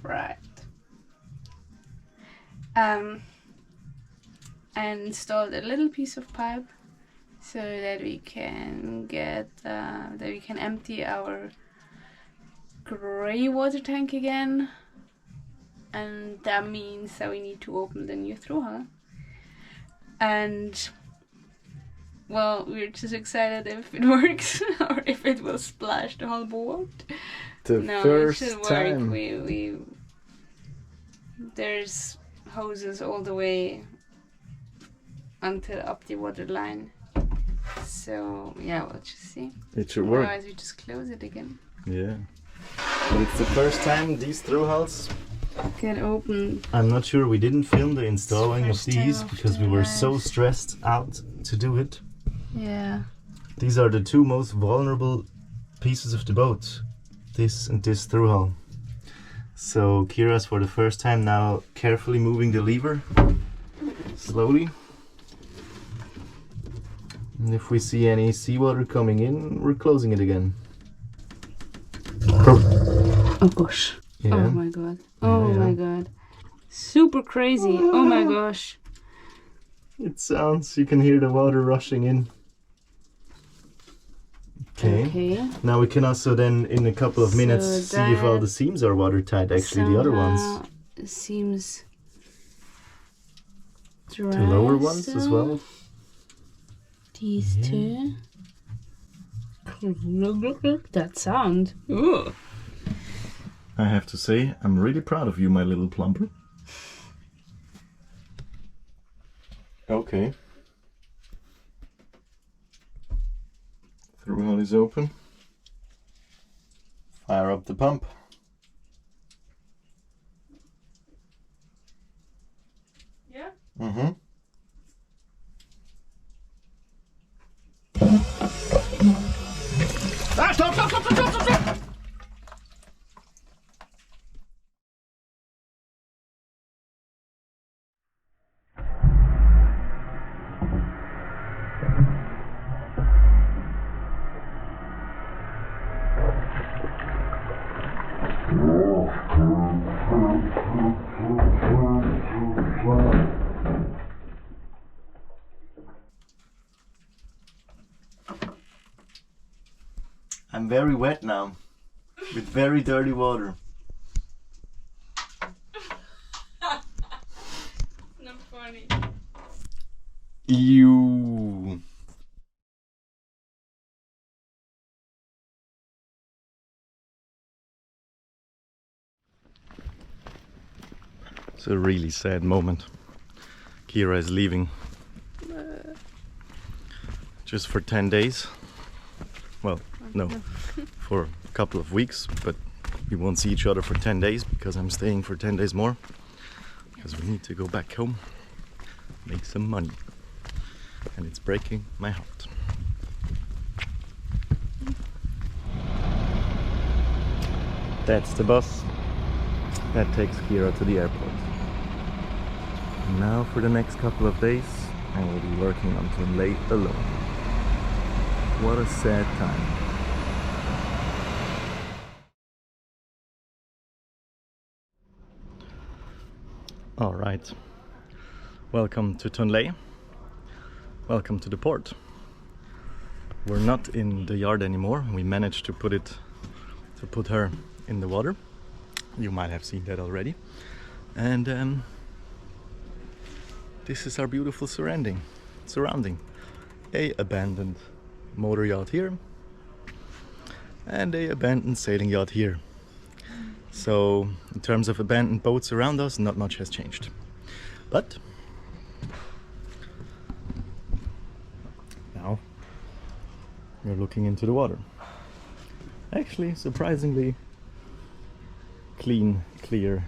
Right. And installed a little piece of pipe so that we can empty our gray water tank again, and that means that we need to open the new through hull. And well, we're just excited if it works or if it will splash the whole boat. No, first it should work. time. There's hoses all the way until up the water line. So yeah, we'll just see. It should work. Otherwise we just close it again. Yeah. But it's the first time these through hulls Get open. I'm not sure, we didn't film the installing of these because we were so life. stressed out to do it. Yeah. These are the two most vulnerable pieces of the boat. This and this through hull. So Kyra's for the first time now carefully moving the lever. Slowly. And if we see any seawater coming in, we're closing it again. Oh gosh. Yeah. Oh my god. Oh my god. Super crazy. Oh my gosh. It sounds, you can hear the water rushing in. Okay. Now we can also then in a couple of minutes see if all the seams are watertight, actually the other ones. Seems dry. The lower ones as well. These two. That sound. Ooh. I have to say, I'm really proud of you, my little plumper. Okay. Through hull is open. Fire up the pump. Yeah? Mm-hmm. Ah, stop, stop, stop, stop, stop, stop! I'm very wet now, with very dirty water. Not funny. Ew. It's a really sad moment. Kyra is leaving. Just for 10 days. Well, no, for a couple of weeks, but we won't see each other for 10 days because I'm staying for 10 days more. Because we need to go back home, make some money. And it's breaking my heart. That's the bus that takes Kyra to the airport. And now for the next couple of days, I will be working until late alone. What a sad time. All right. Welcome to Tonlé. Welcome to the port. We're not in the yard anymore. We managed to put her in the water. You might have seen that already. And this is our beautiful surrounding. A abandoned motor yacht here and a abandoned sailing yacht here. So in terms of abandoned boats around us, not much has changed. But now we're looking into the water. Actually, surprisingly clean, clear,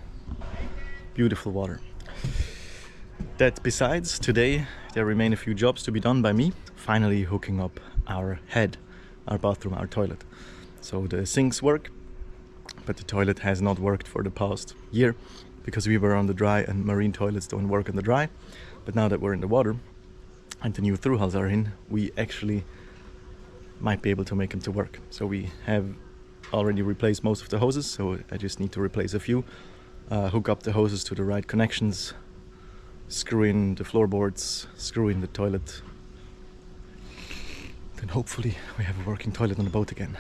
beautiful water. That besides, today there remain a few jobs to be done by me, finally hooking up our bathroom, our toilet. So the sinks work, but the toilet has not worked for the past year because we were on the dry and marine toilets don't work on the dry. But now that we're in the water and the new through hulls are in, we actually might be able to make them to work. So we have already replaced most of the hoses, so I just need to replace a few, hook up the hoses to the right connections, screw in the floorboards, screw in the toilet. Then hopefully we have a working toilet on the boat again.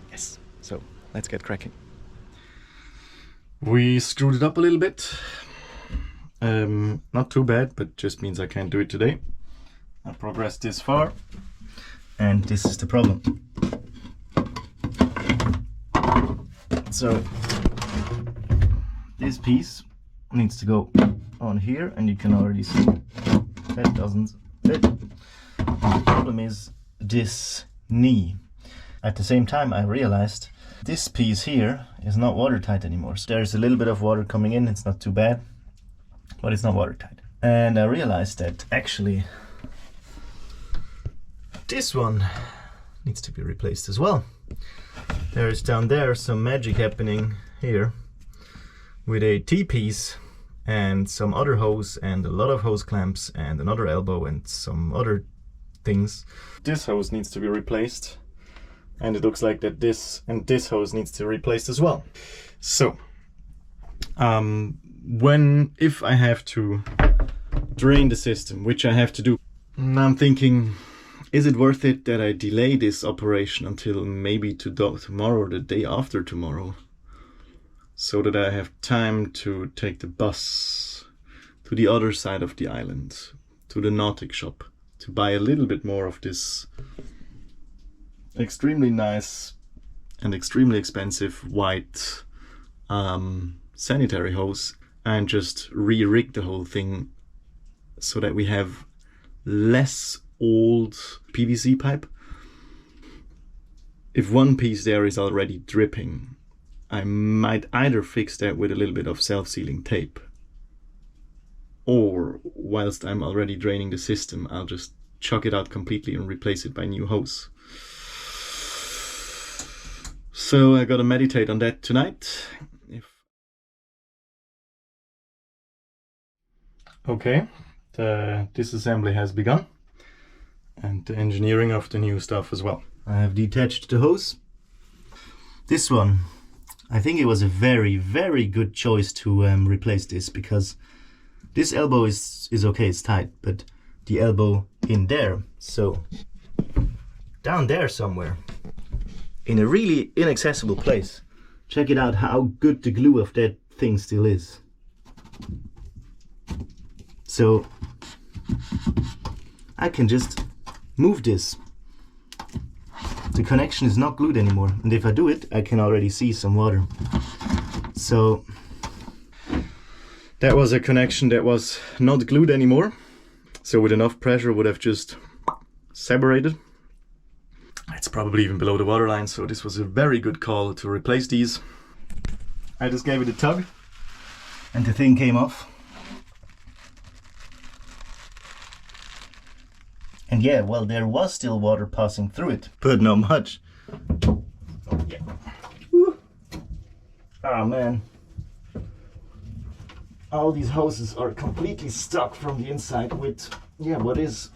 Yes, so let's get cracking. We screwed it up a little bit. Not too bad, but just means I can't do it today. I progressed this far, and this is the problem. So this piece needs to go on here, and you can already see that doesn't fit. The problem is this knee. At the same time, I realized this piece here is not watertight anymore. So there's a little bit of water coming in, it's not too bad, but it's not watertight. And I realized that actually this one needs to be replaced as well. There's down there some magic happening here with a T-piece and some other hose and a lot of hose clamps and another elbow and some other things. This hose needs to be replaced, and it looks like that this and this hose needs to be replaced as well. So if I have to drain the system, which I have to do, I'm thinking, is it worth it that I delay this operation until maybe tomorrow or the day after tomorrow, so that I have time to take the bus to the other side of the island, to the nautic shop, to buy a little bit more of this extremely nice and extremely expensive white sanitary hose, and just re-rig the whole thing so that we have less old PVC pipe. If one piece there is already dripping, I might either fix that with a little bit of self-sealing tape, or whilst I'm already draining the system, I'll just chuck it out completely and replace it by new hose. So I gotta meditate on that tonight. Okay, the disassembly has begun, and the engineering of the new stuff as well. I have detached the hose. This one, I think it was a very, very good choice to replace this, because this elbow is okay, it's tight, but the elbow in there, so down there somewhere, in a really inaccessible place. Check it out how good the glue of that thing still is. So I can just move this. The connection is not glued anymore, and if I do it, I can already see some water. So that was a connection that was not glued anymore, so with enough pressure would have just separated. It's probably even below the waterline, so this was a very good call to replace these. I just gave it a tug and the thing came off. And yeah, well, there was still water passing through it, but not much. Oh, yeah. Oh man. All these hoses are completely stuck from the inside with, yeah, what is...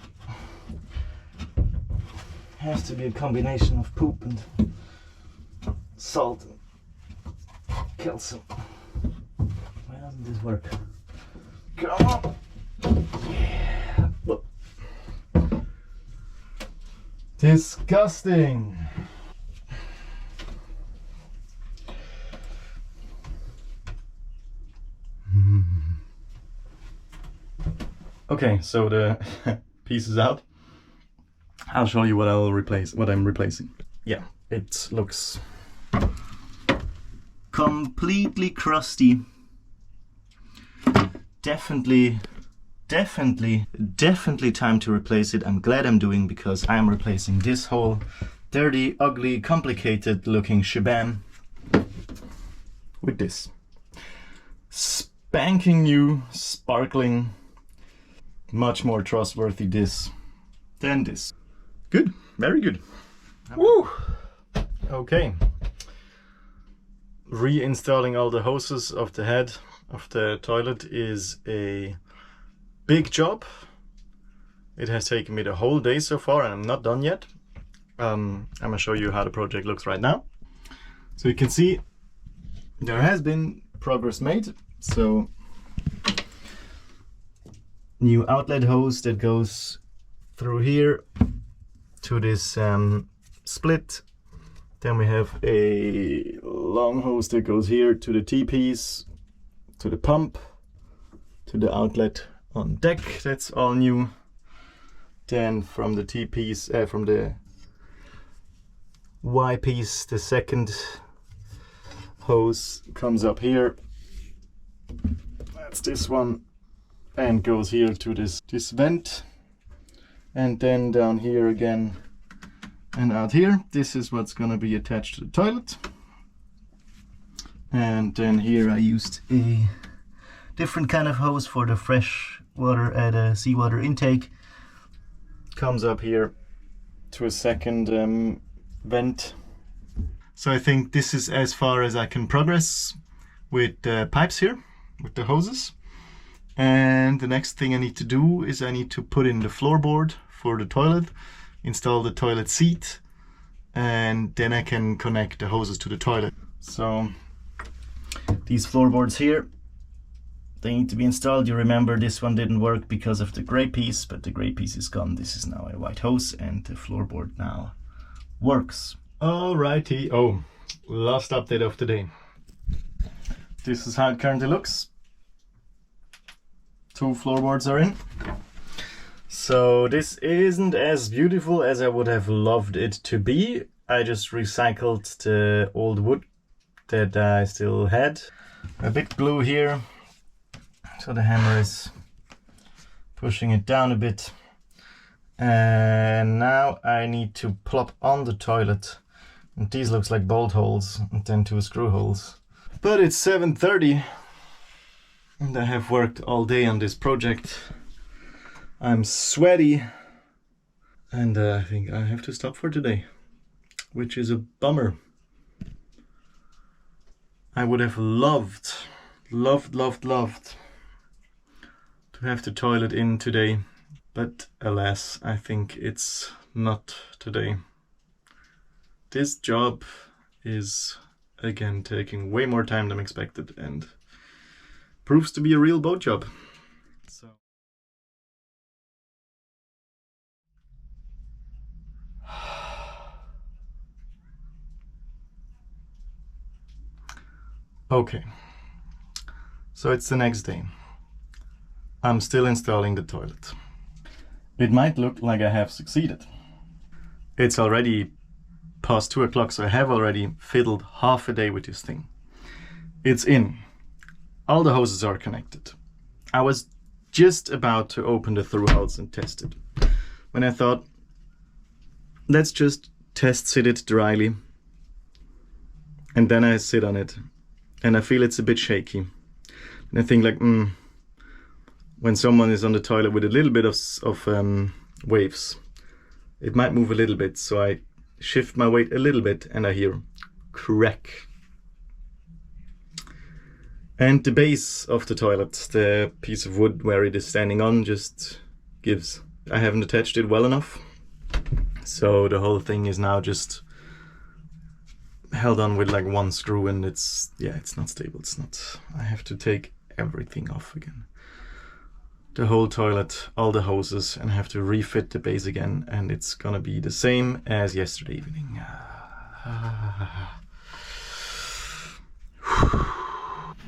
has to be a combination of poop and salt and calcium. Why doesn't this work? Come on! Yeah. Look. Disgusting! Okay, so the piece is out. I'll show you what I'll replace, what I'm replacing. Yeah, it looks completely crusty. Definitely time to replace it. I'm glad I'm doing, because I'm replacing this whole dirty, ugly, complicated looking shabam with this. Spanking new, sparkling, much more trustworthy this than this. Good, very good. Woo! Okay. reinstalling all the hoses of the head of the toilet is a big job. It has taken me the whole day so far and I'm not done yet. I'm gonna show you how the project looks right now. So you can see there has been progress made. So new outlet hose that goes through here to this split. Then we have a long hose that goes here to the T-piece, to the pump, to the outlet on deck. That's all new. Then from the T-piece, from the Y-piece, the second hose comes up here. That's this one, and goes here to this vent, and then down here again and out here. This is what's gonna be attached to the toilet. And then here I used a different kind of hose for the fresh water at a seawater intake. Comes up here to a second vent. So I think this is as far as I can progress with the pipes here, with the hoses. And the next thing I need to do is I need to put in the floorboard for the toilet, install the toilet seat, and then I can connect the hoses to the toilet. So these floorboards here, they need to be installed. You remember this one didn't work because of the gray piece, but the gray piece is gone. This is now a white hose and the floorboard now works. Alrighty. Oh, last update of the day. This is how it currently looks. 2 floorboards are in. So this isn't as beautiful as I would have loved it to be. I just recycled the old wood that I still had. A bit glue here, so the hammer is pushing it down a bit. And now I need to plop on the toilet. And these looks like bolt holes and then 2 screw holes. But it's 7:30 and I have worked all day on this project. I'm sweaty and I think I have to stop for today, which is a bummer. I would have loved to have the toilet in today, but alas, I think it's not today. This job is again taking way more time than expected and proves to be a real boat job. So okay, so it's the next day. I'm still installing the toilet. It might look like I have succeeded. It's already past 2 o'clock, so I have already fiddled half a day with this thing. It's in. All the hoses are connected. I was just about to open the through holes and test it when I thought, let's just test sit it dryly. And then I sit on it and I feel it's a bit shaky. And I think like, when someone is on the toilet with a little bit of waves, it might move a little bit. So I shift my weight a little bit and I hear crack. And the base of the toilet, the piece of wood where it is standing on, just gives. I haven't attached it well enough. So the whole thing is now just held on with like 1 screw and it's not stable. It's not. I have to take everything off again. The whole toilet, all the hoses, and I have to refit the base again, and it's gonna be the same as yesterday evening.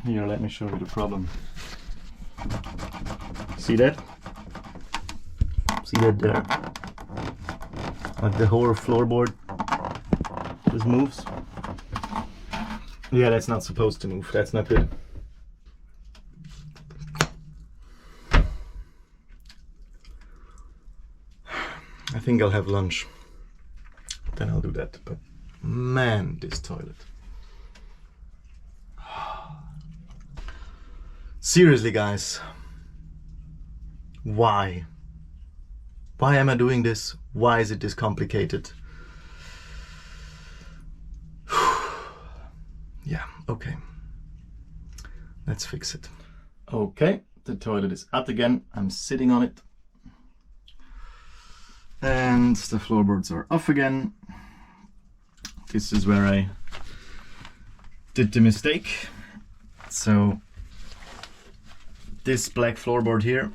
Here, let me show you the problem. See that? See that there? Like the whole floorboard just moves. Yeah, that's not supposed to move. That's not good. I think I'll have lunch, then I'll do that. But man, this toilet. Seriously, guys, why? Why am I doing this? Why is it this complicated? Yeah, Okay, let's fix it. Okay, the toilet is out again. I'm sitting on it. And the floorboards are off again. This is where I did the mistake. So this black floorboard here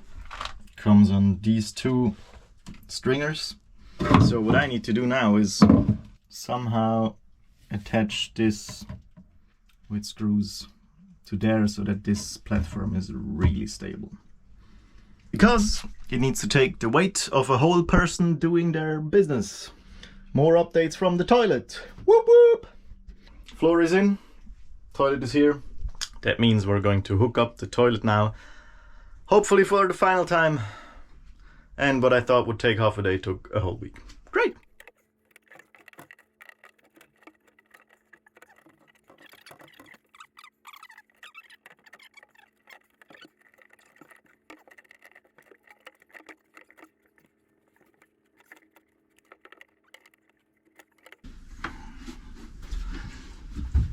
comes on these two stringers. So what I need to do now is somehow attach this with screws to there so that this platform is really stable. Because it needs to take the weight of a whole person doing their business. More updates from the toilet. Whoop whoop! Floor is in, toilet is here. That means we're going to hook up the toilet now. Hopefully for the final time. And what I thought would take half a day took a whole week. Great!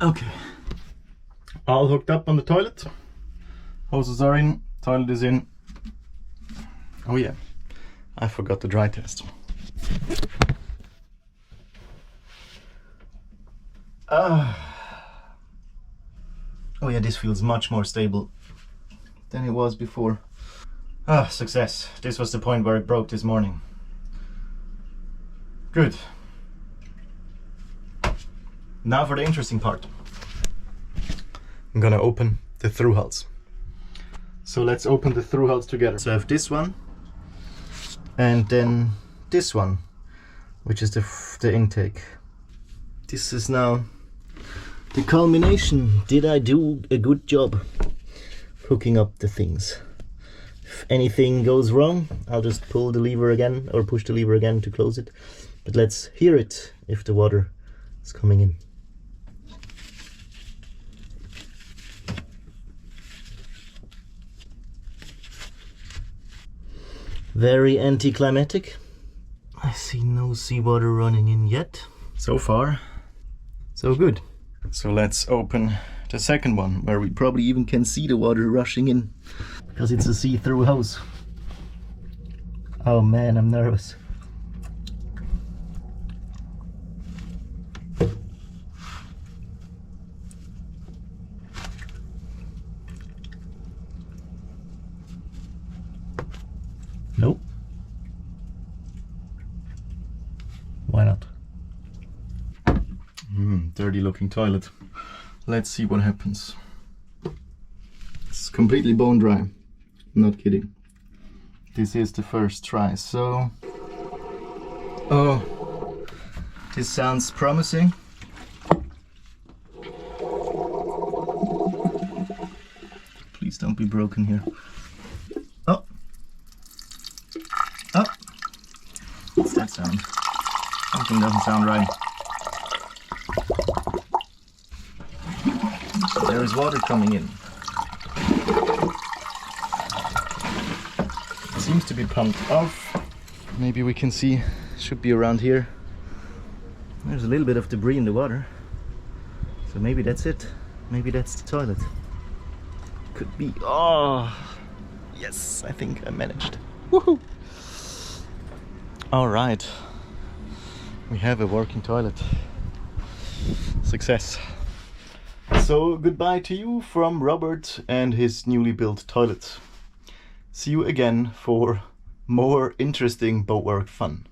Okay, all hooked up on the toilet. Hoses are in, toilet is in. Oh yeah, I forgot the dry test. Oh yeah, this feels much more stable than it was before. Success. This was the point where it broke this morning. Good. Now for the interesting part. I'm gonna open the through hulls. So let's open the through hulls together. So I have this one and then this one, which is the intake. This is now the culmination. Did I do a good job hooking up the things? If anything goes wrong, I'll just pull the lever again or push the lever again to close it. But let's hear it if the water is coming in. Very anticlimactic. I see no seawater running in yet. So far, so good. So let's open the second one, where we probably even can see the water rushing in, because it's a see-through hose. Oh man, I'm nervous. Nope. Why not? Dirty looking toilet. Let's see what happens. It's completely bone dry. I'm not kidding. This is the first try, so... Oh, this sounds promising. Please don't be broken here. Oh! Oh! What's that sound? Something doesn't sound right. There is water coming in. It seems to be pumped off. Maybe we can see, should be around here. There's a little bit of debris in the water. So maybe that's it. Maybe that's the toilet. Could be. Oh, yes, I think I managed. Woohoo! All right. We have a working toilet. Success. So goodbye to you from Robert and his newly built toilet. See you again for more interesting boatwork fun.